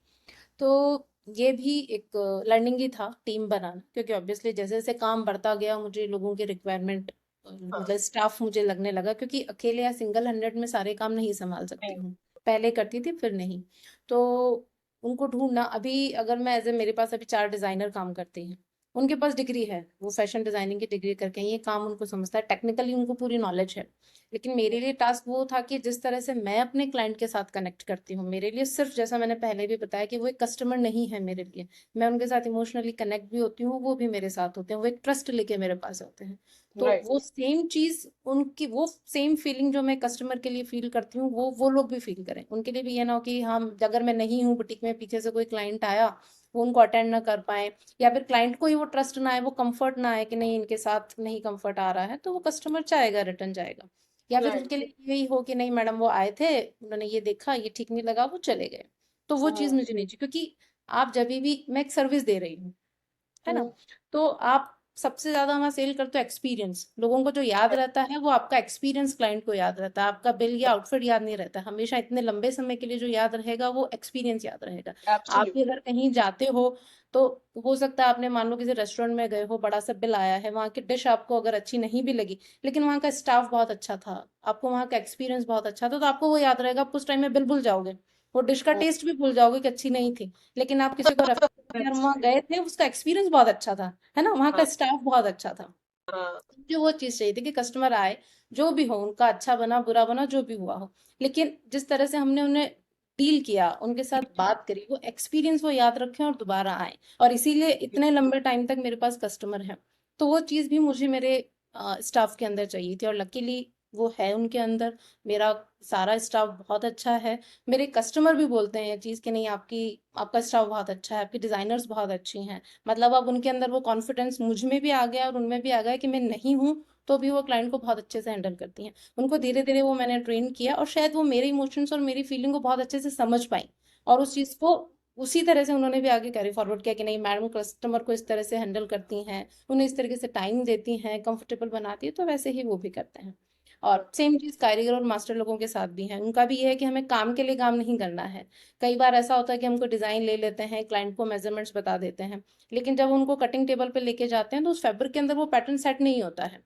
तो ये भी एक लर्निंग ही था टीम बनाना, क्योंकि ऑब्वियसली जैसे जैसे काम बढ़ता गया मुझे लोगों की रिक्वायरमेंट, हाँ। मतलब स्टाफ मुझे लगने लगा, क्योंकि अकेले या सिंगल हैंडेड में सारे काम नहीं संभाल सकती नहीं। हूँ। पहले करती थी फिर नहीं, तो उनको ढूंढना, अभी अगर मैं एज ए, मेरे पास अभी 4 डिजाइनर काम करते हैं, उनके पास डिग्री है, वो फैशन डिजाइनिंग की डिग्री करके हैं, ये काम उनको समझता है, टेक्निकली उनको पूरी नॉलेज है। लेकिन मेरे लिए टास्क वो था कि जिस तरह से मैं अपने क्लाइंट के साथ कनेक्ट करती हूँ, मेरे लिए सिर्फ, जैसा मैंने पहले भी बताया कि वो एक कस्टमर नहीं है मेरे लिए, मैं उनके साथ इमोशनली कनेक्ट भी होती हूँ, वो भी मेरे साथ होते हैं, वो एक ट्रस्ट लेके मेरे पास होते हैं। तो राइट। वो सेम चीज उनकी, वो सेम फीलिंग जो मैं कस्टमर के लिए फील करती हूँ, वो लोग भी फील करें, उनके लिए भी ये ना हो कि हम, अगर मैं नहीं हूँ बुटीक में, पीछे से कोई क्लाइंट आया, वो उनको अटेंड ना कर पाए, या फिर क्लाइंट को ही वो ट्रस्ट ना आए, वो कंफर्ट ना आए कि नहीं इनके साथ नहीं कंफर्ट आ रहा है, तो वो कस्टमर चाहेगा, रिटर्न जाएगा। या फिर राइट। उनके लिए यही हो कि नहीं मैडम वो आए थे, उन्होंने ये देखा, ये ठीक नहीं लगा, वो चले गए। तो वो चीज मुझे नहीं चाहिए, क्योंकि आप जब भी, मैं एक सर्विस दे रही हूँ, है ना, तो आप सबसे ज्यादा वहां सेल करते हो एक्सपीरियंस, लोगों को जो याद रहता है वो आपका एक्सपीरियंस क्लाइंट को याद रहता है, आपका बिल या आउटफिट याद नहीं रहता हमेशा, इतने लंबे समय के लिए जो याद रहेगा वो एक्सपीरियंस याद रहेगा। आप भी एब्सोल्युटली। अगर कहीं जाते हो तो हो सकता है आपने, मान लो किसी रेस्टोरेंट में गए हो, बड़ा सा बिल आया है, वहां की डिश आपको अगर अच्छी नहीं भी लगी, लेकिन वहां का स्टाफ बहुत अच्छा था, आपको वहां का एक्सपीरियंस बहुत अच्छा था, तो आपको वो याद रहेगा, आप उस टाइम में बिल भूल जाओगे, वो डिश का टेस्ट भी भूल जाओगे कि अच्छी नहीं थी, लेकिन आप किसी को रेफर, यार वहाँ गए थे, उसका एक्सपीरियंस बहुत अच्छा था, है ना, वहाँ का हाँ। स्टाफ बहुत अच्छा था। हाँ। मुझे वो चीज़ चाहिए थी कि कस्टमर आए, जो भी हो, उनका अच्छा बना, बुरा बना, जो भी हुआ हो। लेकिन जिस तरह से हमने उन्हें डील किया, उनके साथ बात करी, वो एक्सपीरियंस वो याद रखें और दोबारा आएँ। और इसीलिए इतने लंबे टाइम तक मेरे पास कस्टमर हैं। तो वो चीज़ भी मुझे मेरे स्टाफ के अंदर चाहिए थी और लकीली वो है उनके अंदर। मेरा सारा स्टाफ बहुत अच्छा है। मेरे कस्टमर भी बोलते हैं ये चीज़ कि नहीं, आपका स्टाफ बहुत अच्छा है, आपकी डिज़ाइनर्स बहुत अच्छी हैं। मतलब अब उनके अंदर वो कॉन्फिडेंस मुझ में भी आ गया और उनमें भी आ गया कि मैं नहीं हूँ तो भी वो क्लाइंट को बहुत अच्छे से हैंडल करती हैं। उनको धीरे धीरे वो मैंने ट्रेन किया और शायद वो मेरे इमोशंस और मेरी फीलिंग को बहुत अच्छे से समझ पाई और उस चीज़ को उसी तरह से उन्होंने भी आगे कैरी फॉरवर्ड किया कि नहीं मैडम कस्टमर को इस तरह से हैंडल करती हैं, उन्हें इस तरीके से टाइम देती हैं, कंफर्टेबल बनाती है, तो वैसे ही वो भी करते हैं। और सेम चीज़ कारीगर और मास्टर लोगों के साथ भी है। उनका भी ये है कि हमें काम के लिए काम नहीं करना है। कई बार ऐसा होता है कि हमको डिज़ाइन ले लेते हैं, क्लाइंट को मेजरमेंट्स बता देते हैं, लेकिन जब उनको कटिंग टेबल पे लेके जाते हैं तो उस फैब्रिक के अंदर वो पैटर्न सेट नहीं होता है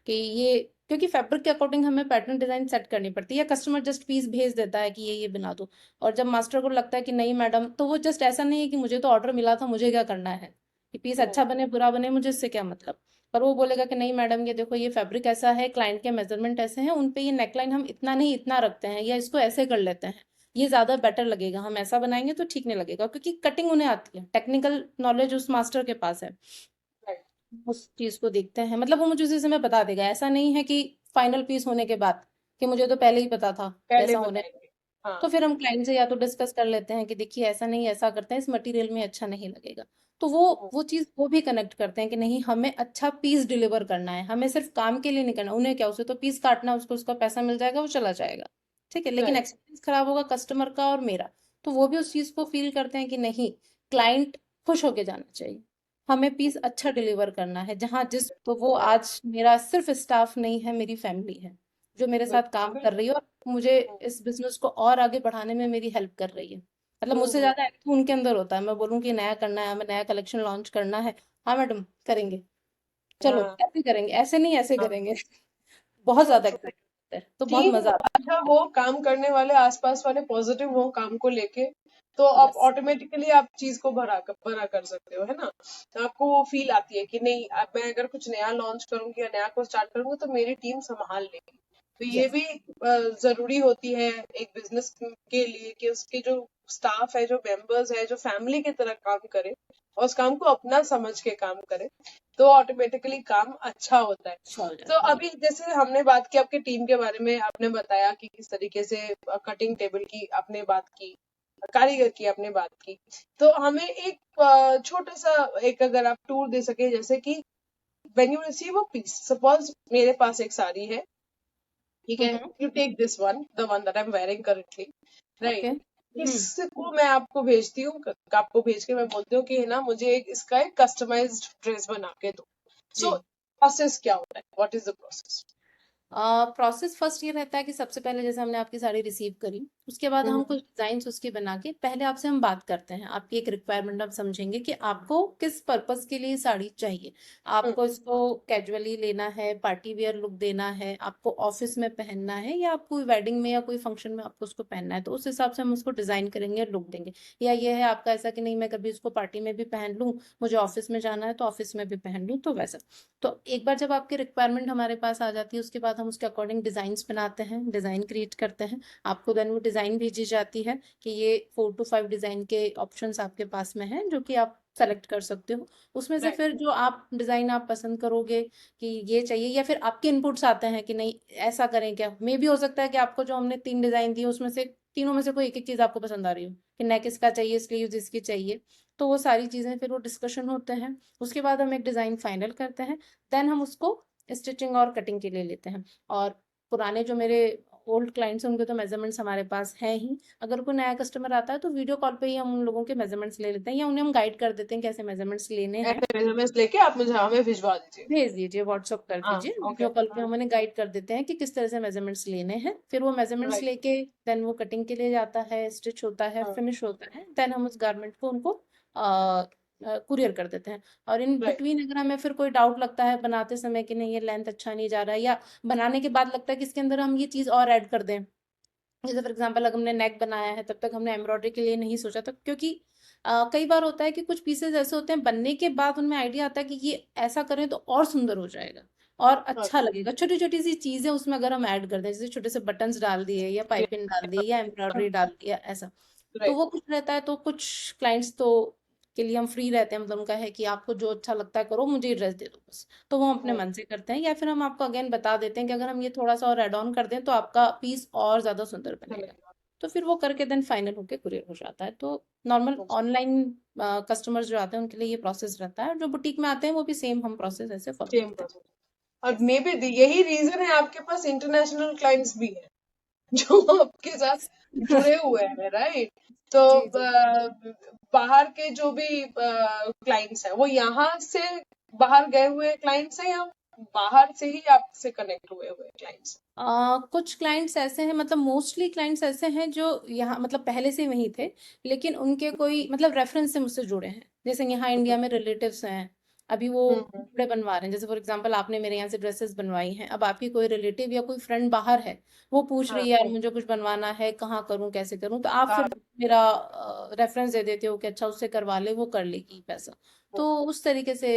कि ये, क्योंकि फैब्रिक के अकॉर्डिंग हमें पैटर्न डिजाइन सेट करनी पड़ती है या कस्टमर जस्ट पीस भेज देता है कि ये बना दो। और जब मास्टर को लगता है कि नहीं मैडम, तो वो जस्ट ऐसा नहीं है कि मुझे तो ऑर्डर मिला था, मुझे क्या करना है, कि पीस अच्छा बने बुरा बने मुझे इससे क्या मतलब। पर वो बोलेगा कि नहीं मैडम ये देखो ये फैब्रिक ऐसा है, क्लाइंट के मेजरमेंट ऐसे हैं, उन पे ये नेकलाइन हम इतना नहीं इतना रखते हैं या इसको ऐसे कर लेते हैं, ये ज्यादा बेटर लगेगा, हम ऐसा बनाएंगे तो ठीक नहीं लगेगा, क्योंकि कटिंग उन्हें आती है, टेक्निकल नॉलेज उस मास्टर के पास है। राइट। उस चीज को देखते हैं, मतलब वो मुझे उसी समय बता देगा। ऐसा नहीं है कि फाइनल पीस होने के बाद कि मुझे तो पहले ही पता था पहले कैसा होने। बताएंगे। हाँ। तो फिर हम क्लाइंट से या तो डिस्कस कर लेते हैं कि देखिए ऐसा नहीं ऐसा करते हैं, इस मटेरियल में अच्छा नहीं लगेगा। तो वो चीज वो भी कनेक्ट करते हैं कि नहीं हमें अच्छा पीस डिलीवर करना है, हमें सिर्फ काम के लिए नहीं करना। उन्हें क्या, उसे तो पीस काटना, उसको उसका पैसा मिल जाएगा, वो चला जाएगा, ठीक है, लेकिन राइट। एक्सपीरियंस खराब होगा कस्टमर का और मेरा। तो वो भी उस चीज को फील करते हैं कि नहीं, क्लाइंट खुश होके जाना चाहिए, हमें पीस अच्छा डिलीवर करना है जहाँ जिस। तो वो आज मेरा सिर्फ स्टाफ नहीं है, मेरी फैमिली है जो मेरे साथ काम कर रही है और मुझे इस बिजनेस को और आगे बढ़ाने में मेरी हेल्प कर रही है। मतलब मुझसे हम्म। ज्यादा एक्टिव उनके अंदर होता है। मैं बोलूँ कि नया करना है, हमें नया कलेक्शन लॉन्च करना है, हाँ मैडम करेंगे, चलो हाँ। ऐसे करेंगे, ऐसे नहीं ऐसे हाँ। करेंगे। बहुत ट्रू ज्यादा ट्रू। एक्साइटेड होता है, तो बहुत टीम मजा आता अच्छा हो, काम करने वाले आसपास वाले पॉजिटिव हो काम को लेके, तो है। आप यस। ऑटोमेटिकली आप चीज को बड़ा कर सकते हो, है ना। तो आपको वो फील आती है कि नहीं, अब मैं अगर कुछ नया लॉन्च करूंगी या नया कुछ स्टार्ट करूंगी तो मेरी टीम संभाल लेगी। तो ये यस। भी जरूरी होती है एक बिजनेस के लिए कि उसके जो स्टाफ है, जो मेंबर्स है, जो फैमिली की तरह काम करे और उस काम को अपना समझ के काम करे, तो ऑटोमेटिकली काम अच्छा होता है। अच्छा हो तो जाता है। अभी जैसे हमने बात की आपके टीम के बारे में, आपने बताया कि किस तरीके से कटिंग टेबल की आपने बात की, कारीगर की आपने बात की। तो हमें एक छोटा सा एक अगर आप टूर दे सके, जैसे कि when you receive a piece, suppose मेरे पास एक साड़ी है, ठीक है, hmm. You take this one, the one that I am wearing currently, okay. Right. इसको मैं आपको भेजती हूँ, आपको भेज के मैं बोलती हूँ कि है ना मुझे इसका एक कस्टमाइज्ड ड्रेस बना के दो। सो जी। प्रोसेस क्या होता है, what is the process? Process first ये रहता है कि सबसे पहले जैसे हमने आपकी साड़ी रिसीव करी, उसके बाद हम कुछ डिजाइन उसके बना के पहले आपसे हम बात करते हैं, आपकी एक रिक्वायरमेंट हम समझेंगे कि आपको किस पर्पस के लिए साड़ी चाहिए। आपको इसको कैजुअली लेना है, पार्टी वेयर लुक देना है, आपको ऑफिस में पहनना है, या आपको वेडिंग में या कोई फंक्शन में आपको उसको पहनना है, तो उस हिसाब से हम उसको डिजाइन करेंगे, लुक देंगे। या ये है आपका ऐसा कि नहीं मैं कभी उसको पार्टी में भी पहन लूँ, मुझे ऑफिस में जाना है तो ऑफिस में भी पहन लूँ, तो वैसा। तो एक बार जब आपकी रिक्वायरमेंट हमारे पास आ जाती है, उसके बाद हम उसके अकॉर्डिंग डिजाइन्स बनाते हैं, डिजाइन क्रिएट करते हैं। आपको देन वो डिजाइन भेजी जाती है कि ये 4 to 5 डिजाइन के ऑप्शंस आपके पास में हैं जो कि आप सेलेक्ट कर सकते हो। उसमें से राइट। फिर जो आप डिजाइन आप पसंद करोगे कि ये चाहिए, या फिर आपके इनपुट्स आते हैं कि नहीं ऐसा करें क्या, मे भी हो सकता है कि आपको जो हमने 3 डिजाइन दिए उसमें से तीनों में से कोई एक एक चीज आपको पसंद आ रही हो कि नेक इसका चाहिए, स्लीव्स इसकी चाहिए। तो वो सारी चीजें फिर वो डिस्कशन होते हैं। उसके बाद हम एक डिजाइन फाइनल करते हैं, देन हम उसको स्टिचिंग और कटिंग के लिए लेते हैं। और पुराने जो मेरे ओल्ड क्लाइंट्स हैं उनके तो मेजरमेंट्स हमारे पास हैं ही। अगर कोई नया कस्टमर आता है तो वीडियो कॉल पे ही हम उन लोगों के मेजरमेंट्स ले लेते हैं, या उन्हें हम गाइड कर देते हैं कैसे मेजरमेंट्स लेने हैं। ऐसे मेजरमेंट्स लेके आप मुझे हमें भिजवा दीजिए। भेज दीजिए, व्हाट्सअप कर हाँ। दीजिए, ओके। वीडियो कॉल पे हम उन्हें गाइड कर देते हैं कि किस तरह से मेजरमेंट्स लेने हैं। फिर वो मेजरमेंट्स राइट। लेके देन वो कटिंग के लिए जाता है, स्टिच होता है, हाँ। फिनिश होता है, देन हम उस गारमेंट को उनको कुरियर कर देते हैं। और इन राइट। बिटवीन अगर हमें फिर कोई डाउट लगता है बनाते समय कि नहीं ये लेंथ अच्छा नहीं जा रहा है, या बनाने के बाद लगता है कि इसके अंदर हम ये चीज़ और ऐड कर दें, जैसे फॉर एग्जांपल अगर हमने नेक बनाया है तब तक हमने एम्ब्रॉयडरी के लिए नहीं सोचा था, क्योंकि कई बार होता है कि कुछ पीसेस ऐसे होते हैं बनने के बाद उनमें आइडिया आता है कि ये ऐसा करें तो और सुंदर हो जाएगा और अच्छा अच्छा, लगेगा। छोटी छोटी सी चीजें उसमें अगर हम ऐड कर दें, जैसे छोटे से बटन्स डाल दिए या पाइपिंग डाल दी या एम्ब्रॉयडरी डाल दिया ऐसा, तो राइट, वो कुछ रहता है। तो कुछ क्लाइंट्स तो के लिए हम फ्री रहते हैं, मतलब उनका है कि आपको जो अच्छा लगता है करो, मुझे ड्रेस दे दो बस, तो वो हम अपने मन से करते हैं। या फिर हम आपको अगेन बता देते हैं कि अगर हम ये थोड़ा सा और ऐड ऑन कर दें तो आपका पीस और ज्यादा सुंदर बनेगा, तो फिर वो करके देन फाइनल होके कुरियर हो जाता है। तो नॉर्मल ऑनलाइन कस्टमर्स जो आते हैं उनके लिए ये प्रोसेस रहता है, और जो बुटीक में आते हैं वो भी सेम हम प्रोसेस ऐसे फॉलो सेम करते हैं। प्रोसेस। और यस मे बी यही रीजन है आपके पास इंटरनेशनल क्लाइंट्स भी है जो आपके साथ जुड़े हुए हैं, राइट? तो जी जी। बाहर के जो भी क्लाइंट्स हैं वो यहाँ से बाहर गए हुए क्लाइंट्स हैं या बाहर से ही आपसे कनेक्ट हुए हुए क्लाइंट्स? कुछ क्लाइंट्स ऐसे हैं, मतलब मोस्टली क्लाइंट्स ऐसे हैं जो यहाँ मतलब पहले से वहीं थे, लेकिन उनके कोई मतलब रेफरेंस से मुझसे जुड़े हैं। जैसे यहाँ इंडिया में रिलेटिव्स हैं, अभी वो हम्म। कपड़े बनवा रहे हैं। जैसे फॉर एग्जांपल आपने मेरे यहाँ से ड्रेसेस बनवाई हैं, अब आपकी कोई रिलेटिव या कोई फ्रेंड बाहर है, वो पूछ हाँ रही है यार मुझे कुछ बनवाना है, कहाँ करूँ कैसे करूँ, तो आप हाँ। फिर मेरा रेफरेंस दे देते हो कि अच्छा उससे करवा ले, वो कर लेगी पैसा। तो उस तरीके से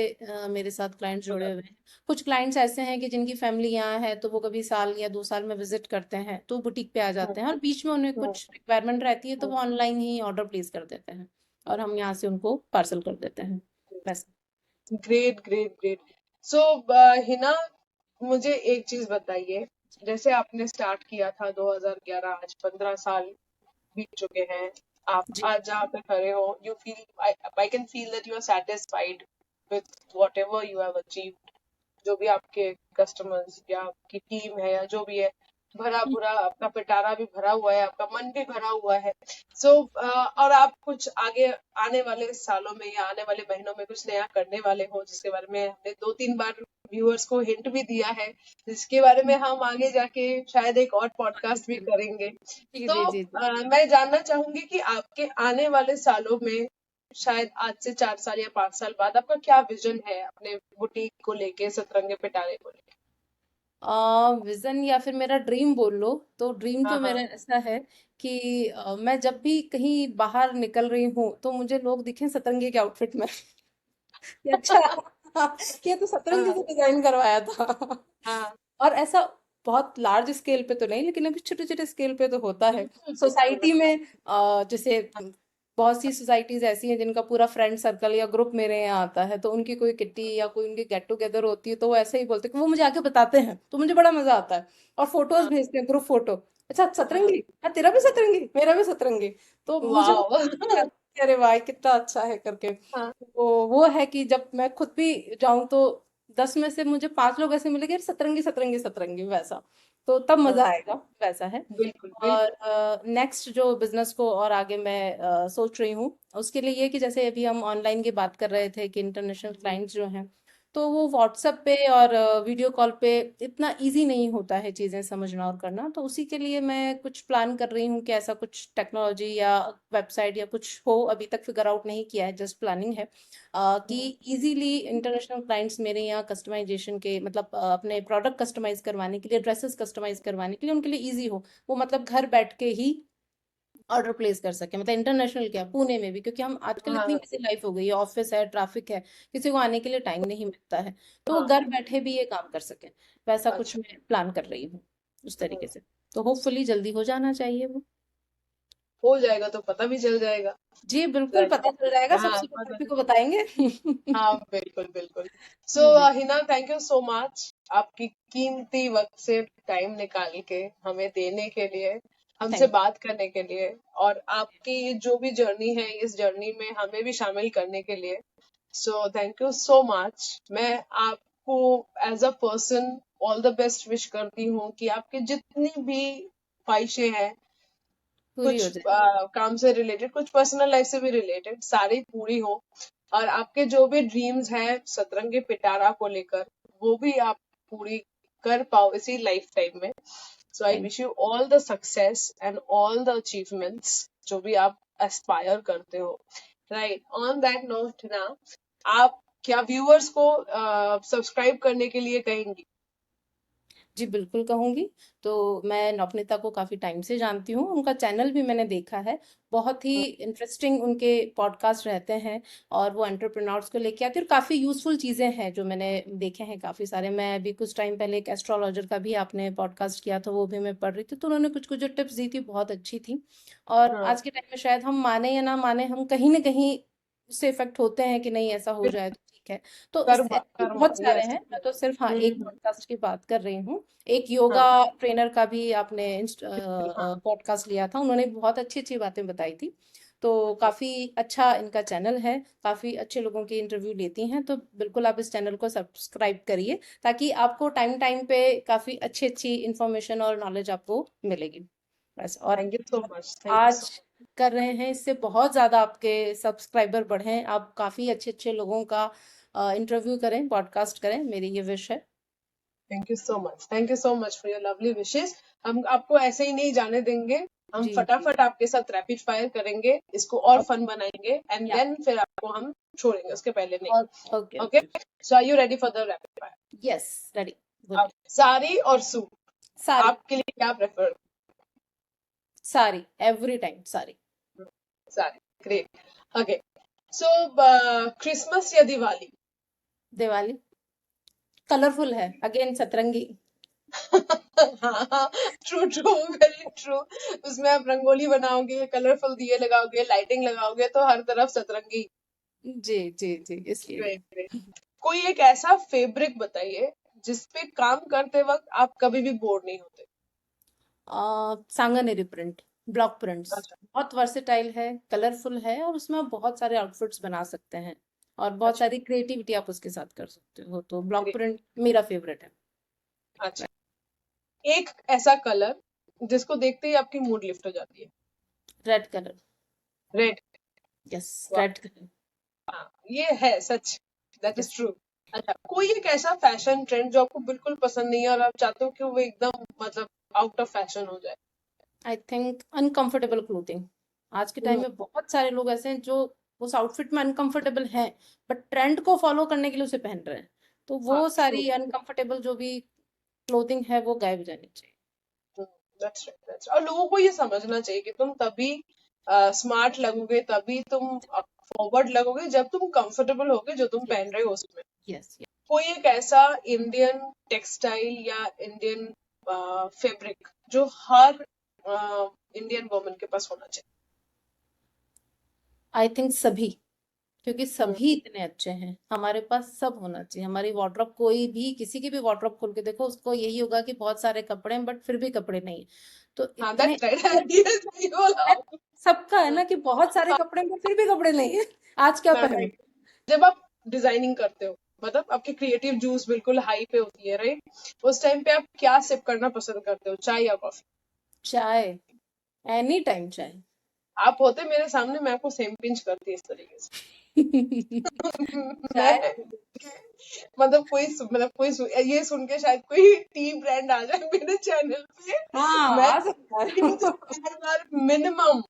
मेरे साथ क्लाइंट्स हो जुड़े हुए जाता हैं। कुछ क्लाइंट्स ऐसे हैं कि जिनकी फैमिली यहाँ है, तो वो कभी साल या 2 साल में विजिट करते हैं, तो बुटीक पे आ है। जाते हैं, और बीच में उन्हें हम्म, कुछ रिक्वायरमेंट रहती है तो हम्म, वो ऑनलाइन ही ऑर्डर प्लेस कर देते हैं, और हम यहाँ से उनको पार्सल कर देते हैं वैसे। Great great great. So Hina, मुझे एक चीज बताइए। जैसे आपने स्टार्ट किया था 2011, आज 15 साल बीत चुके हैं। आप जी आज जहाँ पे खड़े हो, you feel, I can feel that you are satisfied with what ever you have achieved. जो भी आपके कस्टमर्स या आपकी टीम है या जो भी है, भरा पूरा आपका पिटारा भी भरा हुआ है, आपका मन भी भरा हुआ है। सो और आप कुछ आगे आने वाले सालों में या आने वाले महीनों में कुछ नया करने वाले हो, जिसके बारे में हमने 2-3 बार व्यूअर्स को हिंट भी दिया है, जिसके बारे में हम आगे जाके शायद एक और पॉडकास्ट भी करेंगे। जी तो जी जी जी। मैं जानना चाहूंगी कि आपके आने वाले सालों में, शायद आज से 4 साल या 5 साल बाद, आपका क्या विजन है अपने बुटीक को लेके, सतरंगे पिटारे को लेके? विजन या फिर मेरा ड्रीम बोल लो, तो ड्रीम हाँ तो हाँ। मेरा ऐसा है कि मैं जब भी कहीं बाहर निकल रही हूँ तो मुझे लोग दिखें सतरंगी के आउटफिट में। कि अच्छा ये तो सतरंगी हाँ से डिजाइन करवाया था। हाँ। और ऐसा बहुत लार्ज स्केल पे तो नहीं, लेकिन अभी छोटे छोटे स्केल पे तो होता है। बिल्कुल बिल्कुल। सोसाइटी में जैसे बहुत सी सोसाइटीज ऐसी हैं जिनका पूरा फ्रेंड सर्कल या ग्रुप मेरे यहाँ आता है, तो उनकी कोई किट्टी या कोई उनकी गेट टुगेदर होती है, तो वो ऐसे ही बोलते हैं कि वो मुझे आके बताते हैं, तो मुझे बड़ा मजा आता है। और फोटोज हाँ भेजते हैं, ग्रुप फोटो, अच्छा हाँ। सतरंगी, हाँ तेरा भी सतरंगी, मेरा भी सतरंगी। तो मुझे वो वाह। खुशी आती है कि अरे वाह कितना अच्छा है करके। हाँ तो वो है कि जब मैं खुद भी जाऊं तो 10 में से मुझे 5 लोग ऐसे मिलेंगे, सतरंगी सतरंगी सतरंगी वैसा, तो तब हाँ। मजा आएगा, वैसा है। बिल्कुल बिल्कुल। और नेक्स्ट जो बिजनेस को और आगे मैं सोच रही हूँ, उसके लिए ये कि जैसे अभी हम ऑनलाइन की बात कर रहे थे कि इंटरनेशनल क्लाइंट्स जो हैं, तो वो व्हाट्सएप पे और वीडियो कॉल पे इतना इजी नहीं होता है चीज़ें समझना और करना, तो उसी के लिए मैं कुछ प्लान कर रही हूँ कि ऐसा कुछ टेक्नोलॉजी या वेबसाइट या कुछ हो, अभी तक फिगर आउट नहीं किया है, जस्ट प्लानिंग है। कि इजीली इंटरनेशनल क्लाइंट्स मेरे यहाँ कस्टमाइजेशन के मतलब अपने प्रोडक्ट कस्टमाइज करवाने के लिए, ड्रेसेस कस्टमाइज करवाने के लिए उनके लिए इजी हो, वो मतलब घर बैठ के ही ऑर्डर प्लेस कर सके। मतलब इंटरनेशनल क्या, पुणे में भी, क्योंकि हम आजकल इतनी हाँ बिजी लाइफ हो गई है, ऑफिस है, ट्रैफिक है, किसी को आने के लिए टाइम नहीं मिलता है, तो वो हाँ। घर बैठे भी ये काम कर सके, वैसा कुछ अच्छा। मैं प्लान कर रही हूँ उस हम्म, तरीके से। तो होपफुली जल्दी हो जाना चाहिए वो। हो जाएगा तो पता भी चल जाएगा। जी बिल्कुल राइट। पता चल जाएगा, हाँ सबसे पहले पता आप ही नहीं। को बताएंगे। हाँ बिल्कुल बिल्कुल। सो जी Hina, thank you so much, आपकी कीमती वक्त से टाइम निकाल के हमें देने के लिए, हमसे थैंक बात करने के लिए, और आपकी जो भी जर्नी है इस जर्नी में हमें भी शामिल करने के लिए। So thank you so much. मैं आपको as a person all the best wish करती हूँ कि आपकी जितनी भी ख्वाहिशें हैं, पूरी कुछ हो जाए। काम से रिलेटेड, कुछ पर्सनल लाइफ से भी रिलेटेड, सारी पूरी हो। और आपके जो भी ड्रीम्स हैं सतरंगी पिटारा को लेकर, वो भी आप पूरी कर पाओ इसी लाइफ टाइम में। So I thank wish you all the success and all the achievements जो भी आप एस्पायर करते हो। राइट, ऑन दैट नोट ना, आप क्या व्यूअर्स को सब्सक्राइब करने के लिए कहेंगी? जी बिल्कुल कहूँगी। तो मैं नवनीता को काफ़ी टाइम से जानती हूँ, उनका चैनल भी मैंने देखा है। बहुत ही इंटरेस्टिंग उनके पॉडकास्ट रहते हैं और वो एंटरप्रेन्योर्स को लेके आती है और काफ़ी यूज़फुल चीज़ें हैं जो मैंने देखे हैं काफ़ी सारे। मैं अभी कुछ टाइम पहले एक एस्ट्रोलॉजर का भी आपने पॉडकास्ट किया था, वो भी मैं पढ़ रही थी, तो उन्होंने कुछ-कुछ जो टिप्स दी थी बहुत अच्छी थी। और हाँ, आज के टाइम में शायद हम माने या ना माने, हम कहीं न कहीं उससे इफ़ेक्ट होते हैं कि नहीं ऐसा हो फिर जाए तो ठीक है। तो इस कर्मा ऐसे भी कर्मा बहुत सारे यस। हैं, मैं तो सिर्फ हाँ, एक हम्म। पॉडकास्ट की बात कर रही हूँ। एक योगा हाँ ट्रेनर का भी आपने बिल्कुल, हाँ। पॉडकास्ट लिया था, उन्होंने बहुत अच्छी अच्छी बातें बताई थी। तो काफ़ी अच्छा इनका चैनल है, काफ़ी अच्छे लोगों की इंटरव्यू लेती हैं, तो बिल्कुल आप इस चैनल को सब्सक्राइब करिए ताकि आपको टाइम टाइम पे काफ़ी अच्छी अच्छी इंफॉर्मेशन और नॉलेज आपको मिलेगी। बस। और thank you so much, thank you आज सो कर रहे हैं, इससे बहुत ज़्यादा आपके सब्सक्राइबर बढ़ें, आप काफ़ी अच्छे अच्छे लोगों का इंटरव्यू करें, पॉडकास्ट करें, मेरी ये विश है। Thank you so much, thank you so much for your lovely wishes. हम आपको ऐसे ही नहीं जाने देंगे, हम जी जी। फटाफट आपके साथ रैपिड फायर करेंगे, इसको और फन बनाएंगे एंड या देन फिर आपको हम छोड़ेंगे, उसके पहले नहीं। Okay okay, okay. So are you ready for the rapid fire? Yes, ready. अब बोलिए। साड़ी और सूट, सारी। आपके लिए क्या प्रेफर? सारी, एवरी टाइम सारी। साड़ी, ग्रेट। ओके, सो क्रिसमस या दिवाली? दिवाली। कलरफुल है, अगेन सतरंगी। हाँ, ट्रू ट्रू, वेरी ट्रू। उसमें आप रंगोली बनाओगे, कलरफुल दिए लगाओगे, लाइटिंग लगाओगे, तो हर तरफ सतरंगी। जी जी जी, इसलिए ग्रेट भी। ग्रेट। कोई एक ऐसा फैब्रिक बताइए जिसपे काम करते वक्त आप कभी भी बोर नहीं होते। Sanganeri print, block prints. अच्छा। बहुत वर्सेटाइल है, कलरफुल है और उसमें आप बहुत सारे आउटफिट्स बना सकते हैं और बहुत अच्छा, सारी क्रिएटिविटी आप उसके साथ कर सकते हो, तो ब्लॉक ग्रेट। प्रिंट मेरा फेवरेट है। अच्छा, एक ऐसा कलर जिसको देखते ही आपकी मूड लिफ्ट हो जाती है। Red colour. रेड। यस, वाह, रेड कलर। हाँ, ये है सच, दैट इज यस। ट्रू। अच्छा, कोई एक ऐसा फैशन ट्रेंड जो आपको बिल्कुल पसंद नहीं है और आप चाहते हो कि वो एकदम मतलब आउट ऑफ फैशन हो जाए? I think uncomfortable clothing. आज के टाइम हम्म, में बहुत सारे लोग ऐसे हैं जो उस आउटफिट में अनकंफर्टेबल हैं, बट ट्रेंड को फॉलो करने के लिए उसे पहन रहे हैं, तो हाँ, वो ट्रू। सारी अनकंफर्टेबल जो भी क्लोथिंग है वो गायब हो जानी चाहिए। That's right, that's. और लोगों को ये समझना चाहिए कि तुम तभी स्मार्ट लगोगे, तभी तुम फॉरवर्ड लगोगे जब तुम कंफर्टेबल होगे जो तुम पहन यस रहे हो उसमें। यस। कोई एक ऐसा इंडियन टेक्सटाइल या इंडियन फैब्रिक जो हर इंडियन वुमन के पास होना चाहिए? आई थिंक सभी, क्योंकि हम्म, सभी इतने अच्छे हैं, हमारे पास सब होना चाहिए। हमारी वार्डरोब, कोई भी किसी की भी वार्डरोब खोल के देखो, उसको यही होगा कि बहुत सारे कपड़े हैं बट फिर भी कपड़े नहीं है। तो हाँ, इतने दैट्स राइट। अच्छे ये सही बोला है, आपने। सबका है हाँ, ना कि बहुत सारे कपड़े हैं but फिर भी कपड़े नहीं है। आज क्या पहनूं। राइट। जब आप डिजाइनिंग करते हो, मतलब आपकी क्रिएटिव जूस बिल्कुल हाई पे होती है, राइट? उस टाइम पे आप क्या सिप करना पसंद करते हो, चाय या कॉफी? चाय, एनी टाइम चाय। आप होते मेरे सामने, मैं आपको सेम पिंच करती इस तरीके से। चाय। मैं ये सुन के शायद कोई टी ब्रांड आ जाए मेरे चैनल पे। हाँ, मैं आ सकता है। 3 से 4 बार मिनिमम,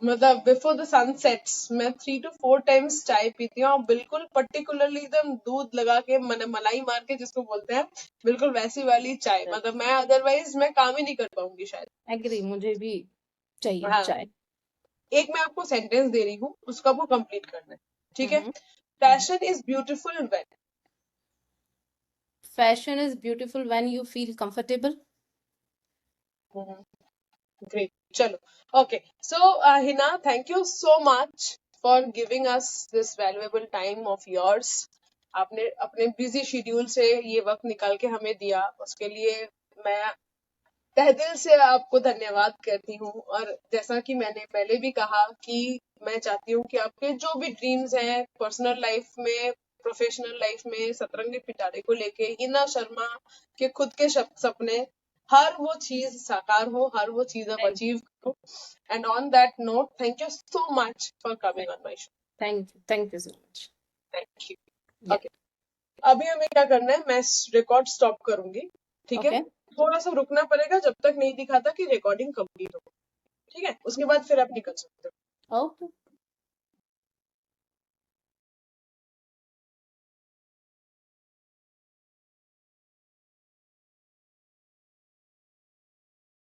मतलब बिफोर द सनसेट्स मैं 3 to 4 टाइम्स चाय पीती हूँ, और बिल्कुल पर्टिकुलरली एकदम दूध लगा के मलाई मार के जिसको बोलते हैं, बिल्कुल वैसी वाली चाय। मतलब मैं अदरवाइज मैं काम ही नहीं कर पाऊंगी शायद। एग्री, मुझे भी चाहिए हाँ, चाय। एक मैं आपको सेंटेंस दे रही हूँ, उसका आपको कंप्लीट करना है, ठीक है? Hmm. Fashion is beautiful when. Fashion is beautiful when you feel comfortable. Great, चलो। Okay, so Hina, thank you so much for giving us this valuable time of yours. आपने अपने बिजी शेड्यूल से ये वक्त निकाल के हमें दिया, उसके लिए मैं तहे दिल से आपको धन्यवाद करती हूँ। और जैसा कि मैंने पहले भी कहा कि मैं चाहती हूँ कि आपके जो भी ड्रीम्स हैं पर्सनल लाइफ में, प्रोफेशनल लाइफ में, सतरंगी पिटारे को लेके, हिना शर्मा के खुद के सपने, हर वो चीज साकार हो, हर वो चीज आप थैंक अचीव करो। And on that note, thank you so much for coming on my show. Thank you so much. Thank you. या। ओके, अभी हमें क्या करना है, मैं रिकॉर्ड स्टॉप करूंगी, ठीक है? ओके। थोड़ा सा रुकना पड़ेगा जब तक नहीं दिखाता कि रिकॉर्डिंग कंप्लीट हो, ठीक है? उसके बाद फिर आप निकल सकते हो। ओके।